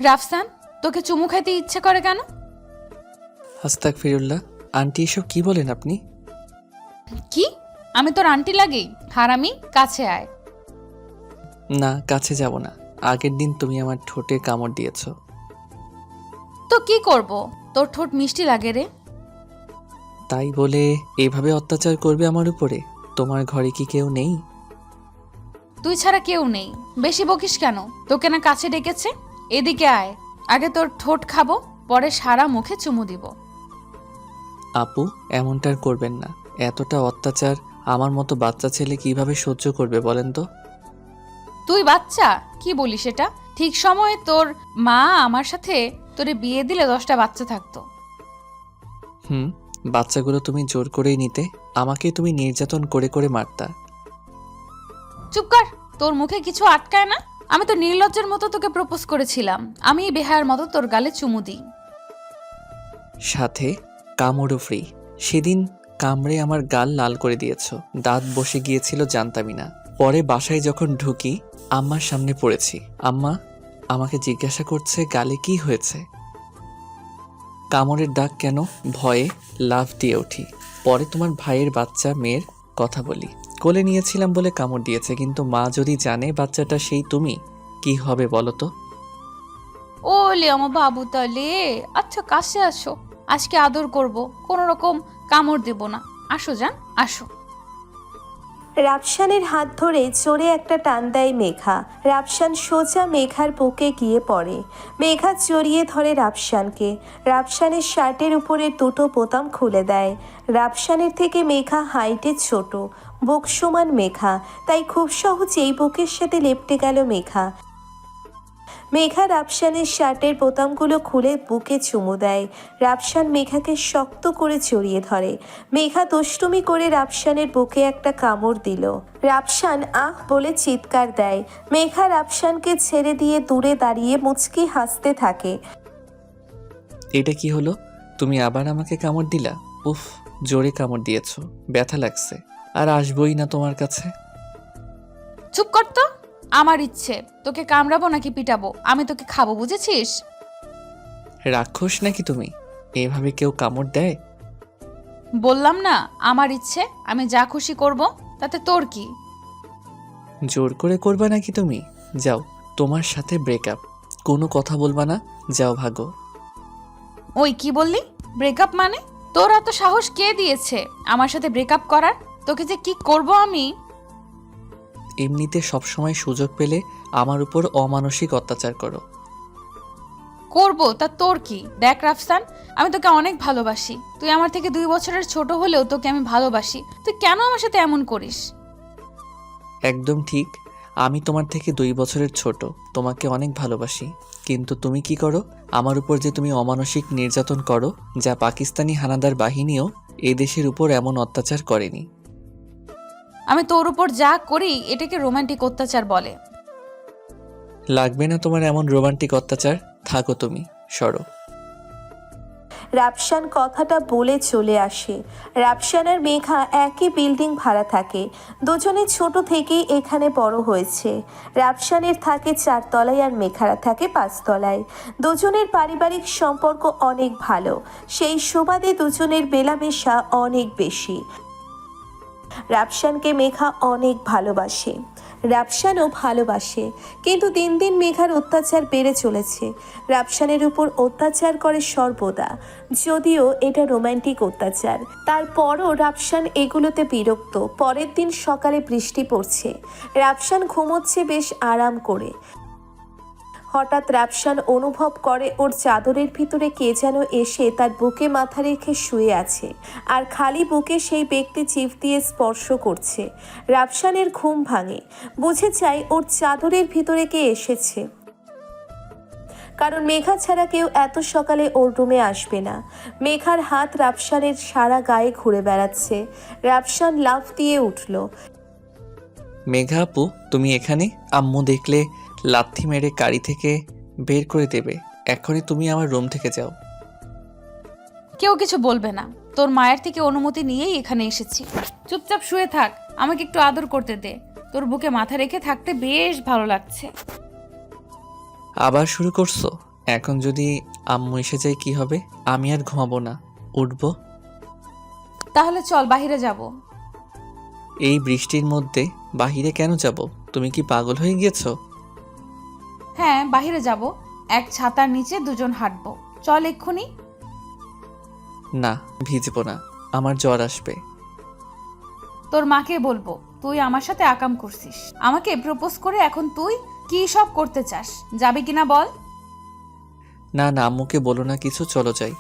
রাফসান, তোকে চুমু খাইতে ইচ্ছে করে কেন? আস্তাগফিরুল্লাহ। আন্টি এসব কি বলেন আপনি? কি? আমি তোর আন্টি লাগি? হারামি, কাছে আয়। না, কাছে যাব না। আগের দিন তুমি আমার ঠোঁটে কামড় দিয়েছো। তো কি করব? তোর ঠোঁট মিষ্টি লাগে রে। তাই বলে এভাবে অত্যাচার করবে আমার উপরে? তোমার ঘরে কি কেউ নেই? তুই ছাড়া কেউ নেই। বেশি বকিস কেন? তোকে না কাছে ডেকেছে? এদিকে আয়, আগে তোর ঠোঁট খাবো, পরে সারা মুখে চুমু দিব। আপু, এমনটা আর করবেন না। এতটা অত্যাচার আমার মতো বাচ্চা ছেলে কিভাবে সহ্য করবে বলেন তো? তুই বাচ্চা? কি বলিস এটা? ঠিক সময়ে তোর মা আমার সাথে তোরে বিয়ে দিলে 10টা বাচ্চা থাকতো। হুম, বাচ্চাগুলো তুমি জোর করেই নিতে। আমাকে তুমি নির্যাতন করে করে মারতা। চুপ কর, তোর মুখে কিছু আটকায় না? আমি তো নির্লজ্জের মতো তোকে প্রপোজ করেছিলাম, আমি বেহায়ার মতো তোর গালে চুমু দিই। সাথে কামড়ও ফ্রি। সেদিন কামড়ে আমার গাল লাল করে দিয়েছো। দাঁত বসে গিয়েছিল জানতামই না। পরে বাসায় যখন ঢুকি আম্মার সামনে পড়েছি। আম্মা আমাকে জিজ্ঞাসা করছে গালে কি হয়েছে। কামড়ের দাগ কেন? ভয়ে লাফ দিয়ে উঠি। পরে তোমার ভাইয়ের বাচ্চা মেয়ের কথা বলি। কোলে নিয়েছিলাম বলে কামড় দিয়েছে, কিন্তু মা যদি জানে বাচ্চাটা সেই তুমি, কি হবে বলো তো? ওলে আমার বাবু, তাহলে আচ্ছা কাছে আসো, আজকে আদর করব, কোনো রকম কামড় দেব না। আসো জান, আসো। রাফসানের হাত ধরে জোরে একটা টান দেয় মেঘা। রাফসান সোজা মেঘার বুকে গিয়ে পড়ে। মেঘা জড়িয়ে ধরে রাফসানকে। রাফসানের শার্টের উপরের দুটো বোতাম খুলে দেয়। রাফসানের থেকে মেঘা হাইটে ছোট, বুক সমান মেঘা, তাই খুব সহজেই বুকের সাথে লেপটে গেল মেঘা। মেঘা রাফসানের শার্টের বোতামগুলো খুলে বুকে চুমু দেয়। রাফসান মেঘাকে শক্ত করে জড়িয়ে ধরে। মেঘা দুষ্টুমি করে রাফসানের বুকে একটা কামড় দিল। রাফসান আহ বলে চিৎকার দেয়। মেঘা রাফসানকে ছেড়ে দিয়ে দূরে দাঁড়িয়ে মুচকি হাসতে থাকে। এটা কি হলো? তুমি আবার আমাকে কামড় দিলা? উফ, জোরে কামড় দিয়েছো, ব্যথা লাগছে। আর আসবই না তোমার কাছে। চুপ কর তো। আমার ইচ্ছে, তোকে কামড়াবো নাকি পিটাবো, আমি তোকে খাবো, বুঝেছিস? রাক্ষস নাকি তুমি? এভাবে কেউ কামড় দেয়? বললাম না আমার ইচ্ছে, আমি যা খুশি করব, তাতে তোর কি? জোর করে করবা নাকি তুমি? যাও, তোমার সাথে ব্রেকআপ। কোনো কথা বলবা না, যাও ভাগো। ওই কি বললি? ব্রেকআপ মানে? তোর এত সাহস কে দিয়েছে আমার সাথে ব্রেকআপ করার? তোকে যে কি করব আমি! এমনিতে সবসময় সুযোগ পেলে আমার উপর অমানসিক অত্যাচার করো। করব তা তোর কি? দেখ রাফসান, আমি তোকে অনেক ভালোবাসি। তুই আমার থেকে 2 বছরের ছোট হলেও তোকে আমি ভালোবাসি। তুই কেন আমার সাথে এমন করিস? একদম ঠিক। আমি তোমার থেকে 2 বছরের ছোট, তোমাকে অনেক ভালোবাসি। কিন্তু তুমি কি করো? আমার উপর যে তুমি অমানসিক নির্যাতন করো, যা পাকিস্তানি হানাদার বাহিনীও এ দেশের উপর এমন অত্যাচার করেনি। আমি তোর উপর যা করি এটাকে রোমান্টিক অত্যাচার বলে। লাগবে না তোমার এমন রোমান্টিক অত্যাচার। থাকো তুমি, সরো। রাফসান কথাটা বলে চলে আসে। রাফসান আর মেঘা একই বিল্ডিং ভাড়া থাকে। দুজনে ছোট থেকেই এখানে বড় হয়েছে। রাফসানের থাকে 4 তলায় আর মেঘারা থাকে 5 তলায়। দুজনের পারিবারিক সম্পর্ক অনেক ভালো, সেই সুবাদে দুজনের মেলামেশা অনেক বেশি। রাফসানকে মেঘা অনেক ভালোবাসে, রাফসানও ভালোবাসে, কিন্তু দিন দিন মেঘার অত্যাচার বেড়ে চলেছে। রাফসানের উপর অত্যাচার করে সর্বদা, যদিও এটা রোমান্টিক অত্যাচার। তারপরও রাফসান এগুলোতে বিরক্ত। পরের দিন সকালে বৃষ্টি পড়ছে। রাফসান ঘুমোচ্ছে বেশ আরাম করে। হঠাৎ রাফসান অনুভব করে ওর চাদরের ভিতরে কে যেন এসে তার বুকে মাথা রেখে শুয়ে আছে, আর খালি বুকে সেই ব্যক্তি চিপ দিয়ে স্পর্শ করছে। রাফসানের ঘুম ভাঙে, বুঝে যায় ওর চাদরের ভিতরে কে এসেছে, কারণ মেঘা ছাড়া কেউ এত সকালে ওর রুমে আসবে না। মেঘার হাত রাফসানের সারা গায়ে ঘুরে বেড়াচ্ছে। রাফসান লাফ দিয়ে উঠল। মেঘা আপু, তুমি এখানে? আম্মু দেখলে লাথি মেরে গাড়ি থেকে বের করে দেবে। এখনই তুমি আমার রুম থেকে যাও। কেউ কিছু বলবে না, তোর মায়ের থেকে অনুমতি নিয়েই এখানে এসেছি। চুপচাপ শুয়ে থাক, আমাকে একটু আদর করতে দে। তোর বুকে মাথা রেখে থাকতে বেশ ভালো লাগছে। আবার শুরু করছো? এখন যদি আম্মু এসে যায় কি হবে? আমি আর ঘুমাবো না, উঠবো। তাহলে চল বাইরে যাব। এই বৃষ্টির মধ্যে বাহিরে কেন যাব? তুমি কি পাগল হয়ে গিয়েছো? হ্যাঁ, বাইরে যাব। এক ছাতার নিচে দুজন হাঁটবো। চল এক্ষুনি। না, ভিজবো না, আমার জ্বর আসবে। তোর মাকে বলবো তুই আমার সাথে আকাম করছিস। আমাকে প্রপোজ করে এখন তুই কি সব করতে চাস? যাবি কিনা বল। না না, আম্মুকে বলো না কিছু, চলো যাই।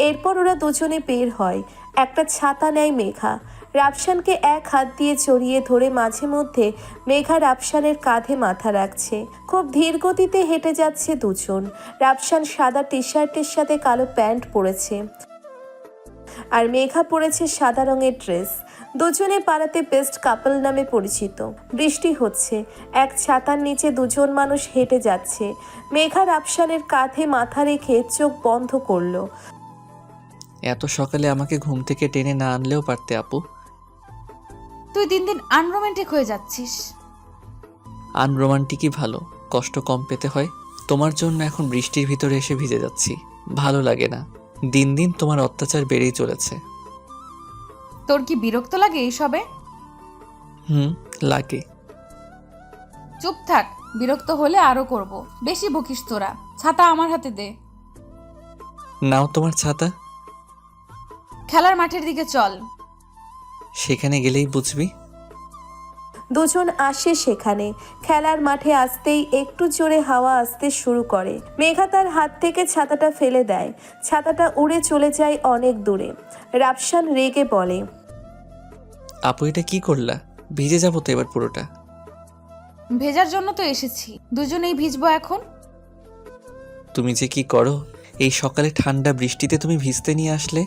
এরপর ওরা দুজনে বের হয়। একটা ছাতা নেয় মেঘা। রাফসানকে এক হাত দিয়ে জড়িয়ে ধরে মাঝে মধ্যে মেঘা রাফসানের কাঁধে মাথা রাখছে। খুব ধীর গতিতে হেঁটে যাচ্ছে দুজন। রাফসান সাদা টি শার্টের সাথে কালো প্যান্ট পরেছে আর মেঘা পরেছে সাদা রঙের ড্রেস। দুজনে পাড়াতে বেস্ট কাপল নামে পরিচিত। বৃষ্টি হচ্ছে, এক ছাতার নিচে দুজন মানুষ হেঁটে যাচ্ছে। মেঘা রাফসানের কাঁধে মাথা রেখে চোখ বন্ধ করলো। এত সকালে আমাকে ঘুম থেকে টেনে না আনলেও পারতে আপু। তুই দিন দিন আনরোমান্টিক হয়ে যাচ্ছিস। আনরোমান্টিকই ভালো, কষ্ট কম পেতে হয়। তোমার জন্য এখন বৃষ্টির ভিতরে এসে ভিজে যাচ্ছি, ভালো লাগে না। দিন দিন তোমার অত্যাচার বেড়েই চলেছে। তোর কি বিরক্ত লাগে এইসবে? লাগে। চুপ থাক, বিরক্ত হলে আরো করব। বেশি বকিস তোরা। ছাতা আমার হাতে দে। নাও তোমার ছাতা। খেলার মাঠের দিকে চল। সেখানে গেলেই বুঝবি। দুজন আসে সেখানে। খেলার মাঠে আসতেই একটু জোরে হাওয়া আসতে শুরু করে। মেঘা তার হাত থেকে ছাতাটা ফেলে দেয়। ছাতাটা উড়ে চলে যায় অনেক দূরে। রাফসান রেগে বলে, আপু এটা কি করলা? ভিজে যাবো তো এবার পুরোটা। ভেজার জন্য তো এসেছি, দুজনেই ভিজবো এখন। তুমি যে কি করো? এই সকালে ঠান্ডা বৃষ্টিতে তুমি ভিজতে নিয়ে আসলে।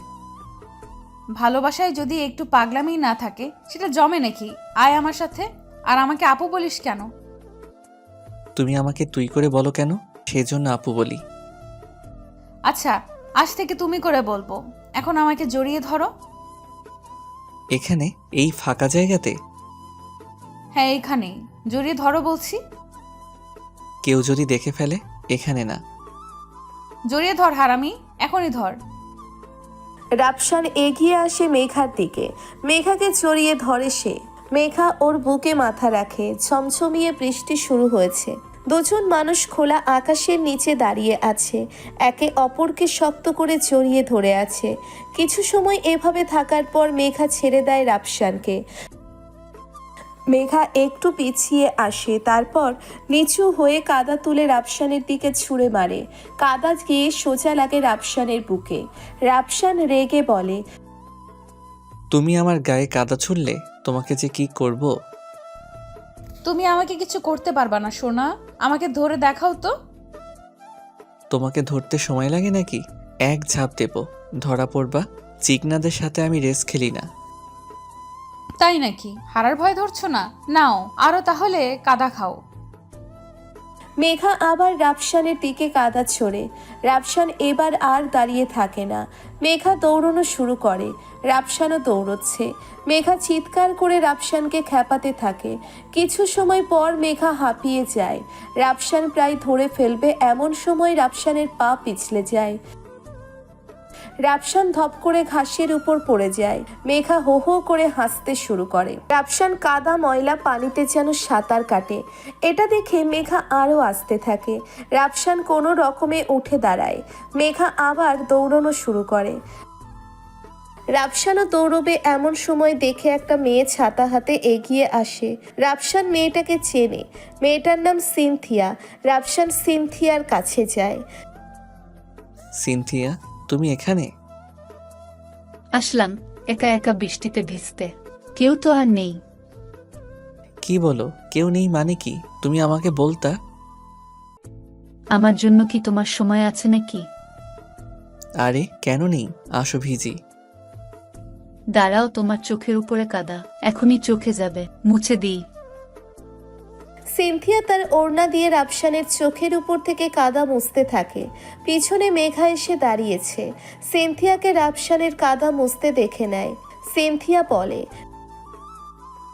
ভালোবাসায় যদি একটু পাগলামি না থাকে সেটা জমে নাকি? আয় আমার সাথে। আর আমাকে আপু বলিস কেন? তুমি আমাকে তুই করে বলো কেন? সেজন্য আপু বলি। আচ্ছা, আজ থেকে তুমি করে বলবো। এখন আমাকে জড়িয়ে ধরো। এখানে এই ফাঁকা জায়গাতে? হ্যাঁ, এইখানেই জড়িয়ে ধরো বলছি। কেউ যদি দেখে ফেলে? এখানে না। জড়িয়ে ধর হারামি, এখনই ধর। রাফসান এগিয়ে আসে মেঘার দিকে। মেঘাকে জড়িয়ে ধরে সে। মেঘা ওর বুকে মাথা রাখে। ছমছমিয়ে বৃষ্টি শুরু হয়েছে। দুজন মানুষ খোলা আকাশের নিচে দাঁড়িয়ে আছে, একে অপরকে শক্ত করে জড়িয়ে ধরে আছে। কিছু সময় এভাবে থাকার পর মেঘা ছেড়ে দেয় রাফসানকে। মেঘা একটু পিছিয়ে আসে, তারপর নিচু হয়ে কাদা তুলে রাফসানের দিকে ছুঁড়ে মারে। কাদা গিয়ে সোজা লাগে রাফসানের বুকে। রাফসান রেগে বলে, তুমি আমার গায়ে কাদা ছুড়লে তোমাকে যে কি করব। তুমি আমাকে কিছু করতে পারবা না সোনা। আমাকে ধরে দেখাও তো। তোমাকে ধরতে সময় লাগে নাকি? এক ঝাঁপ দেব, ধরা পড়বা। চিকনাদের সাথে আমি রেস খেলি না। তাই নাকি? হারার ভয় ধরছো না? নাও আরো তাহলে কাদা খাও। মেঘা আবার রাফসানের দিকে কাদা ছোড়ে। রাফসান এবার আর দাঁড়িয়ে থাকে না। মেঘা দৌড়ানো শুরু করে। রাফসানও দৌড়চ্ছে। মেঘা চিৎকার করে রাফসানকে খ্যাপাতে থাকে। কিছু সময় পর মেঘা হাঁপিয়ে যায়। রাফসান প্রায় ধরে ফেলবে এমন সময় রাফসানের পা পিছলে যায়। রাফসান ধপ করে ঘাসের উপর পড়ে যায়। মেঘা হো হো করে হাসতে শুরু করে। রাফসান কাদা ময়লা পানিতে যেন সাঁতার কাটে। এটা দেখে মেঘা আরও আসতে থাকে। রাফসান কোনো রকমে উঠে দাঁড়ায়। মেঘা আবার দৌড়ানো শুরু করে। রাফসানও দৌড়বে এমন সময় দেখে একটা মেয়ে ছাতা হাতে এগিয়ে আসে। রাফসান মেয়েটাকে চেনে। মেয়েটার নাম সিনথিয়া। রাফসান সিনথিয়ার কাছে যায়। সিনথিয়া, তুমি এখানে? আসলাম একা একা বৃষ্টিতে ভিজতে। কেউ তো আর নেই। কি বলো? কেউ নেই মানে কি? তুমি আমাকে বলতা। আমার জন্য কি তোমার সময় আছে নাকি? আরে কেন নেই, আসো ভিজি। দাঁড়াও, তোমার চোখের উপরে কাদা, এখনই চোখে যাবে, মুছে দিই। সিনথিয়া তার ওড়না দিয়ে রাফসানের চোখের উপর থেকে কাদা মুছতে থাকে। পিছনে মেঘা এসে দাঁড়িয়েছে। সিনথিয়াকে রাফসানের কাদা মুছতে দেখে নেয়। সিনথিয়া বলে,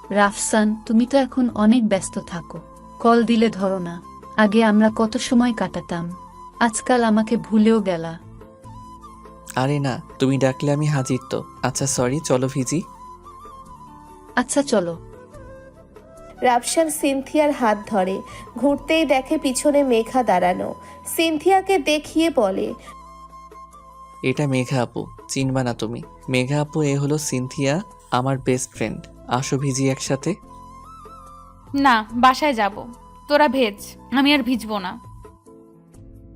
রাফসান, তুমি তো এখন অনেক ব্যস্ত থাকো, কল দিলে ধরো না। আগে আমরা কত সময় কাটাতাম, আজকাল আমাকে ভুলেও গেলা। আরে না, তুমি ডাকলে আমি হাজির তো। আচ্ছা সরি, চলো ভিজি। আচ্ছা চলো। রাফসান সিনথিয়ার হাত ধরে, ঘুরতেই দেখে পিছনে মেঘা দাঁড়ানো। সিনথিয়াকে দেখিয়ে বলে, এটা মেঘা আপু, চিনবা না তুমি? মেঘা আপু, এ হলো সিনথিয়া, আমার বেস্ট ফ্রেন্ড। আসো ভিজি একসাথে। না, বাসায় যাব। তোরা ভেজ, আমি আর ভিজবো না।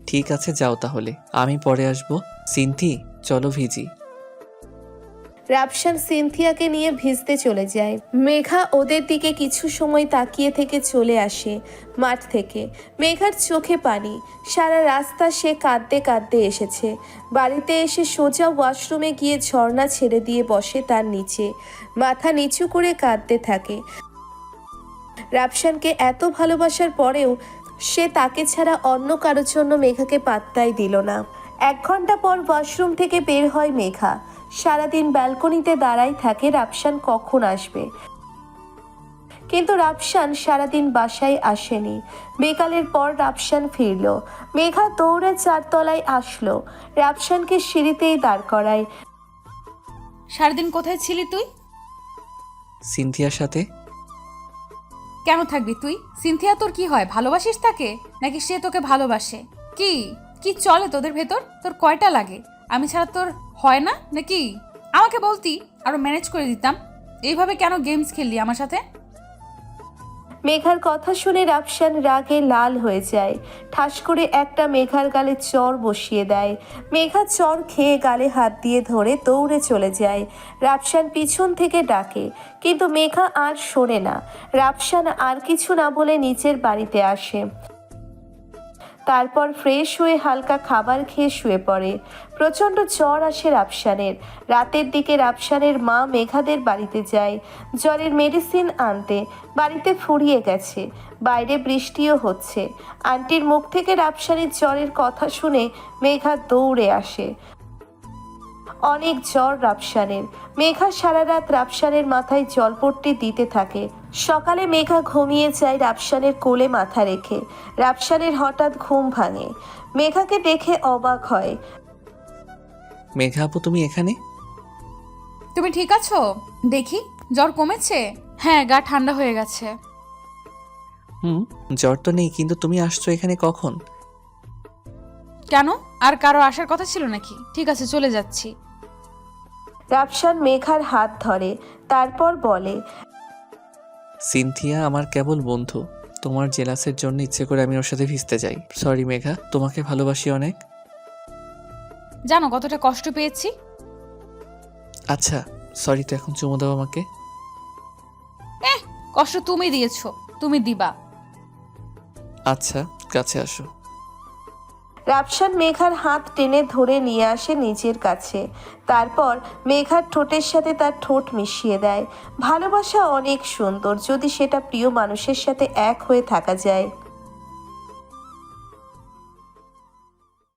ঠিক আছে যাও তাহলে, আমি পরে আসবো। সিনথি, চলো ভিজি। রাফসান সিনথিয়াকে নিয়ে ভিজতে চলে যায়। মেঘা ওদের দিকে কিছু সময় তাকিয়ে থেকে চলে আসে মাঠ থেকে। মেঘার চোখে পানি, সারা রাস্তা সে কাঁদতে কাঁদতে এসেছে। বাড়িতে এসে সোজা ওয়াশরুমে গিয়ে ঝর্ণা ছেড়ে দিয়ে বসে তার নিচে, মাথা নিচু করে কাঁদতে থাকে। রাফসানকে এত ভালোবাসার পরেও সে তাকে ছাড়া অন্য কারোর জন্য মেঘাকে পাত্তাই দিল না। 1 ঘন্টা পর ওয়াশরুম থেকে বের হয় মেঘা। সারাদিন ব্যালকনিতে দাঁড়াই থাকে রাফসান কখন আসবে, কিন্তু রাফসান সারাদিন বাসায় আসেনি। বিকালের পর রাফসান ফিরল। মেঘা দৌড়ে 4 তলায় আসলো, রাফসানকে সিঁড়িতেই দাঁড় করায়। সারাদিন কোথায় ছিলি তুই? সিনথিয়ার সাথে। কেন থাকবি তুই? সিনথিয়া তোর কি হয়, ভালোবাসিস তাকে নাকি সে তোকে ভালোবাসে? কি কি চলে তোদের ভেতর? তোর কয়টা লাগে? আমি ছাড়া তোর হয় না নাকি? আমাকে বলতি, আরো ম্যানেজ করে দিতাম। এইভাবে কেন গেমস খেললি আমার সাথে? মেঘার কথা শুনে রাফসান রাগে লাল হয়ে যায়। ঠাস করে একটা মেঘার গালে চর বসিয়ে দেয়। মেঘা চর খেয়ে গালে হাত দিয়ে ধরে দৌড়ে চলে যায়। রাফসান পিছন থেকে ডাকে, কিন্তু মেঘা আর শোনে না। রাফসান আর কিছু না বলে নিচের বাড়িতে আসে। তারপর ফ্রেশ হয়ে হালকা খাবার খেয়ে শুয়ে পড়ে। প্রচণ্ড জ্বর আসে রাফসানের। রাতের দিকে রাফসানের মা মেঘাদের বাড়িতে যায় জ্বরের মেডিসিন আনতে। বাড়িতে ফুরিয়ে গেছে, বাইরে বৃষ্টিও হচ্ছে। আন্টির মুখ থেকে রাফসানের জ্বরের কথা শুনে মেঘা দৌড়ে আসে। অনেক জ্বর রাফসানের। মেঘা সারা রাত রাফসানের মাথায় জলপট্টি দিতে থাকে। সকালে মেঘা ঘুমিয়ে যায় রাফসানের কোলে মাথা রেখে। রাফসানের হঠাৎ ঘুম ভাঙে, মেঘাকে দেখে অবাক হয়। মেঘা আপু, তুমি এখানে? তুমি ঠিক আছো? দেখি, জ্বর কমেছে? হ্যাঁ, গা ঠান্ডা হয়ে গেছে। জ্বর তো নেই, কিন্তু তুমি আসছো এখানে কখন? কেন, আর কারো আসার কথা ছিল নাকি? ঠিক আছে, চলে যাচ্ছি। রাফসান মেঘার হাত ধরে, তারপর বলে, সিনথিয়া আমার কেবল বন্ধু। তোমার জেলাসের জন্য ইচ্ছে করে আমি ওর সাথে ভিজতে যাই। সরি মেঘা, তোমাকে ভালোবাসি অনেক। জানো কতটা কষ্ট পেয়েছি? আচ্ছা সরি, তো এখন চুমু দাও আমাকে। কষ্ট তুমি দিয়েছো, তুমি দিবা। আচ্ছা, কাছে আসো। রাফসান মেঘার হাত টেনে ধরে নিয়ে আসে নিজের কাছে। তারপর মেঘার ঠোঁটের সাথে তার ঠোঁট মিশিয়ে দেয়। ভালোবাসা অনেক সুন্দর যদি সেটা প্রিয় মানুষের সাথে এক হয়ে থাকা যায়।